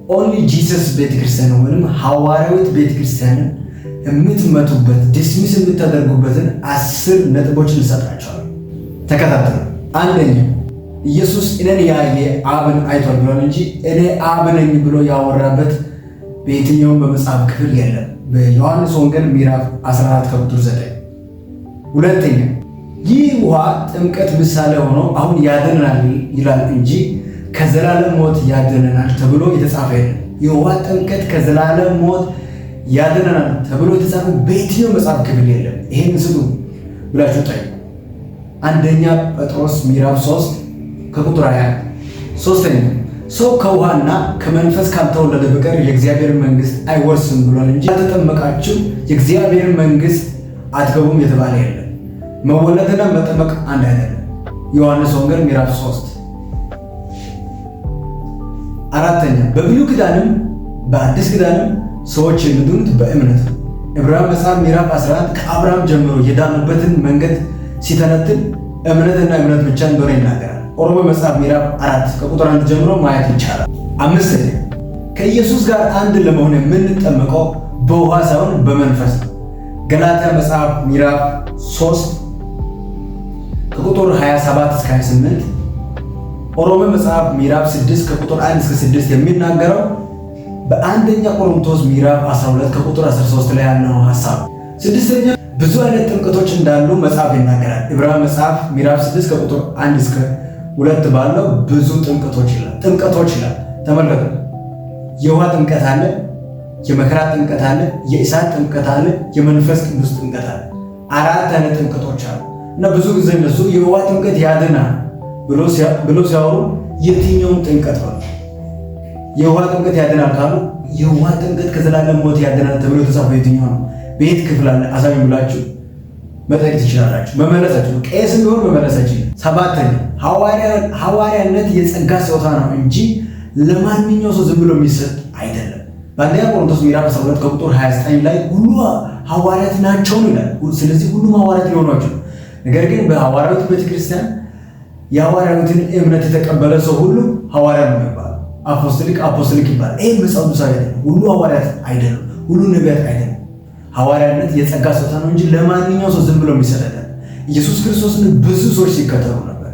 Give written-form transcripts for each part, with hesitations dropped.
ኦንሊ ጂሰስ ቤተክርስቲያን ወይም ሐዋርያዊት ቤተክርስቲያንን የምትመቱበት ዲስሚስ የምታደርጉበትን 10 ነጥቦችን እንሰጣቸዋለን። ተከታተሉ። አንደኛ ኢየሱስ እኔን ያየ አብን አይቷል ብሏል እንጂ እኔ አብ ነኝ ብሎ ያወራበት በየትኛውም በመጽሐፍ ክፍል የለም። በዮሐንስ ወንጌል ምዕራፍ 14 ከቁጥር 9። ሁለተኛ ይህ ውሃ ጥምቀት ምሳሌ ሆኖ አሁን ያድነናል ይላል እንጂ ከዘላለም ሞት ያድነናል ተብሎ የተጻፈ የለም። የውሃ ጥምቀት ከዘላለም ሞት ያድነናል ተብሎ የተጻፈ በየትኛው መጽሐፍ ክፍል የለም። ይሄን ስጡ ብላችሁ ጠይቁ። አንደኛ ጴጥሮስ ምዕራፍ 3 ከቁጥር 20። ሶስተኛ ሰው ከውሃና ከመንፈስ ካልተወለደ በቀር የእግዚአብሔር መንግሥት አይወርስም ብሏል እንጂ ያልተጠመቃችሁ የእግዚአብሔር መንግሥት አትገቡም የተባለ የለም። መወለድና መጠመቅ አንድ አይደለም። ዮሐንስ ወንጌል ምዕራፍ 3። አራተኛ በብሉይ ኪዳንም በአዲስ ኪዳንም ሰዎች የሚድኑት በእምነት ነው። ዕብራውያን መጽሐፍ ምዕራፍ 11 ከአብርሃም ጀምሮ የዳኑበትን መንገድ ሲተነትን እምነትና እምነት ብቻ እንደሆነ ይናገራል። ሮሜ መጽሐፍ ምዕራፍ 4 ከቁጥር 1 ጀምሮ ማየት ይቻላል። አምስተኛ ከኢየሱስ ጋር አንድ ለመሆን የምንጠመቀው በውሃ ሳይሆን በመንፈስ ነው። ገላትያ መጽሐፍ ምዕራፍ 3 ከቁጥር 27 እስከ 28፣ ሮሜ መጽሐፍ ምዕራፍ 6 ከቁጥር 1 እስከ 6 የሚናገረው በአንደኛ ቆሮንቶስ ምዕራፍ 12 ከቁጥር 13 ላይ ያለው ሐሳብ። ስድስተኛ ብዙ አይነት ጥምቀቶች እንዳሉ መጽሐፍ ይናገራል። ዕብራውያን መጽሐፍ ምዕራፍ 6 ከቁጥር 1 እስከ 2 ባለው ብዙ ጥምቀቶች ይላል። ተመልከቱ። የውሃ ጥምቀት አለ፣ የመከራ ጥምቀት አለ፣ የእሳት ጥምቀት አለ፣ የመንፈስ ቅዱስ ጥምቀት አለ። 4 አይነት ጥምቀቶች አሉ እና ብዙ ጊዜ እነሱ የውሃ ጥምቀት ያድናል ብሎ ሲያወሩ የትኛውን ጥምቀት ነው? የውሃ ጥምቀት ያድናል ካሉ የውሃ ጥምቀት ከዘላለም ሞት ያድናል ተብሎ የተጻፈው የትኛው ነው? በየት ክፍል አለ? አሳቢ ብላችሁ መጠየቅ ትችላላችሁ። መመለሳችሁ ቄስም ቢሆን መመለሳችሁ። ሰባተኛ ሐዋርያነት የጸጋ ስጦታ ነው እንጂ ለማንኛውም ሰው ዝም ብሎ የሚሰጥ አይደለም። በአንደኛ ቆሮንቶስ ምዕራፍ 12 ከቁጥር 29 ላይ ሁሉ ሐዋርያት ናቸው ይላል። ስለዚህ ሁሉም ሐዋርያት ሊሆኗቸው። ነገር ግን በሐዋርያዊት ቤተክርስቲያን የሐዋርያዊትን እምነት የተቀበለ ሰው ሁሉ ሐዋርያ ነው የሚባለው። አፖስቶሊክ ይባላል። ይህ መጽሐፍ ቅዱሳዊ አይደለም። ሁሉ ሐዋርያት አይደለም፣ ሁሉ ነቢያት አይደለም። ሐዋርያነት የጸጋ ስጦታ ነው እንጂ ለማንኛውም ሰው ዝም ብሎ የሚሰጥ አይደለም። ኢየሱስ ክርስቶስን ብዙ ሰዎች ሲከተሉ ነበር።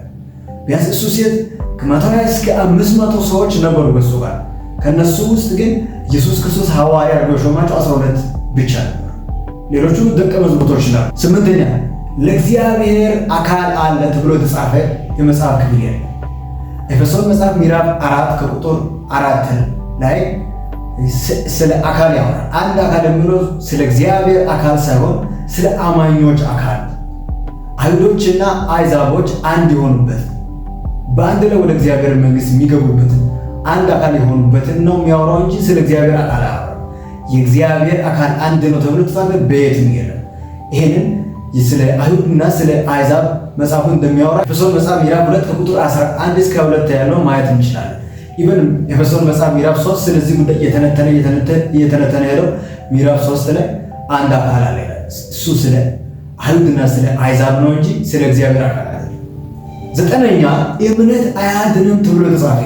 ቢያንስ እሱ ሴት ከ120 እስከ 500 ሰዎች ነበሩ በሱ ጋር። ከነሱ ውስጥ ግን ኢየሱስ ክርስቶስ ሐዋርያ አድርጎ የሾማቸው 12 ብቻ ነበር። ሌሎቹ ደቀ መዛሙርቶች ናቸው። ስምንተኛ ለእግዚአብሔር አካል አለ ተብሎ የተጻፈ የመጽሐፍ ክፍል ያለ ኤፌሶን መጽሐፍ ምዕራፍ 4 ከቁጥር 4 ላይ ስለ አካል ያወራል። አንድ አካል የሚለው ስለ እግዚአብሔር አካል ሳይሆን ስለ አማኞች አካል፣ አይሁዶችና አሕዛቦች አንድ የሆኑበት በአንድ ላይ ወደ እግዚአብሔር መንግሥት የሚገቡበት አንድ አካል የሆኑበትን ነው የሚያወራው እንጂ ስለ እግዚአብሔር አካል አያወራም። የእግዚአብሔር አካል አንድ ነው ተብሎ ተጻፈ በየትም የለም። ይሄንን ስለ አይሁድና ስለ አሕዛብ መጽሐፉ እንደሚያወራ ኤፌሶን መጽሐፍ ምዕራፍ 2 ከቁጥር 11 እስከ 2 ያለው ማየት እንችላለን። ኢቨን ኤፌሶን መጽሐፍ ምዕራፍ 3 ስለዚህ ጉዳይ እየተነተነ ሄደው ምዕራፍ 3 ላይ አንድ አካል አለ። እሱ ስለ አይሁድና ስለ አሕዛብ ነው እንጂ ስለ እግዚአብሔር አካል አይደለም። ዘጠነኛ እምነት አያድንም ተብሎ ተጻፈ።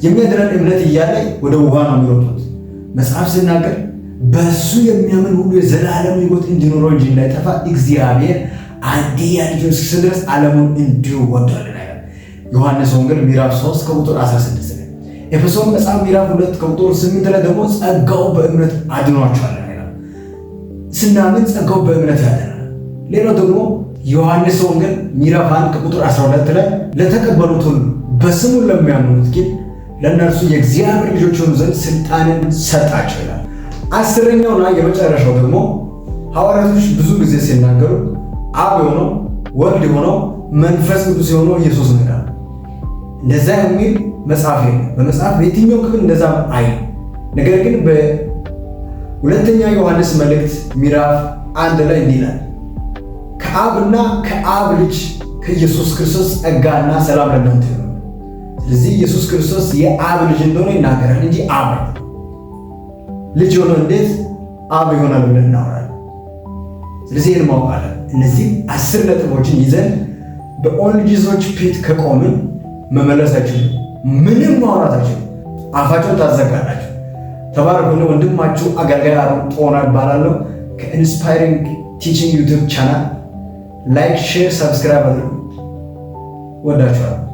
የሚያድነን እምነት እያለ ወደ ውሃ ነው የሚሮጡት። መጽሐፍ ሲናገር በሱ የሚያምን ሁሉ የዘላለም ሕይወት እንዲኖረው እንጂ እንዳይጠፋ እግዚአብሔር አንድያ ልጁን እስኪሰጥ ድረስ ዓለሙን እንዲሁ ወዷልና ይላል። ዮሐንስ ወንጌል ምዕራፍ 3 ከቁጥር 16 ላይ። ኤፌሶን መጽሐፍ ምዕራፍ 2 ከቁጥር 8 ላይ ደግሞ ጸጋው በእምነት አድኗቸዋል ይላል። ስናምን ጸጋው በእምነት ያድናል። ሌላው ደግሞ ዮሐንስ ወንጌል ምዕራፍ 1 ከቁጥር 12 ላይ ለተቀበሉት ሁሉ በስሙ ለሚያምኑት ግን ለእነርሱ የእግዚአብሔር ልጆች ሆኑ ዘንድ ስልጣንን ሰጣቸው ይላል። አስረኛውና የመጨረሻው ደግሞ ሐዋርያቶች ብዙ ጊዜ ሲናገሩ አብ የሆነው ወልድ የሆነው መንፈስ ቅዱስ የሆነው ኢየሱስ ነው ይላል። እንደዛ የሚል መጽሐፍ የለም። በመጽሐፍ በየትኛው ክፍል እንደዛ አይ። ነገር ግን በሁለተኛ ዮሐንስ መልእክት ምዕራፍ 1 ላይ እንዲህ ይላል፣ ከአብና ከአብ ልጅ ከኢየሱስ ክርስቶስ ጸጋና ሰላም ለእናንተ ይሁን። ስለዚህ ኢየሱስ ክርስቶስ የአብ ልጅ እንደሆነ ይናገራል እንጂ አብ ልጅ ሆኖ እንዴት አብ ይሆናል ብለን እናወራለን። ስለዚህ ይህን ማወቅ አለን። እነዚህ 10 ነጥቦችን ይዘን በኦንሊ ጂሰስ ፊት ከቆምን መመለስ አይችሉም፣ ምንም ማውራት አይችሉም። አፋቸውን ታዘጋላችሁ። ተባረኩ። ወንድማችሁ አገልጋይ አሮን ጦና እባላለሁ ከኢንስፓይሪንግ ቲቺንግ ዩቲዩብ ቻናል። ላይክ፣ ሼር፣ ሰብስክራይብ አድርጉ። ወዳችኋለሁ።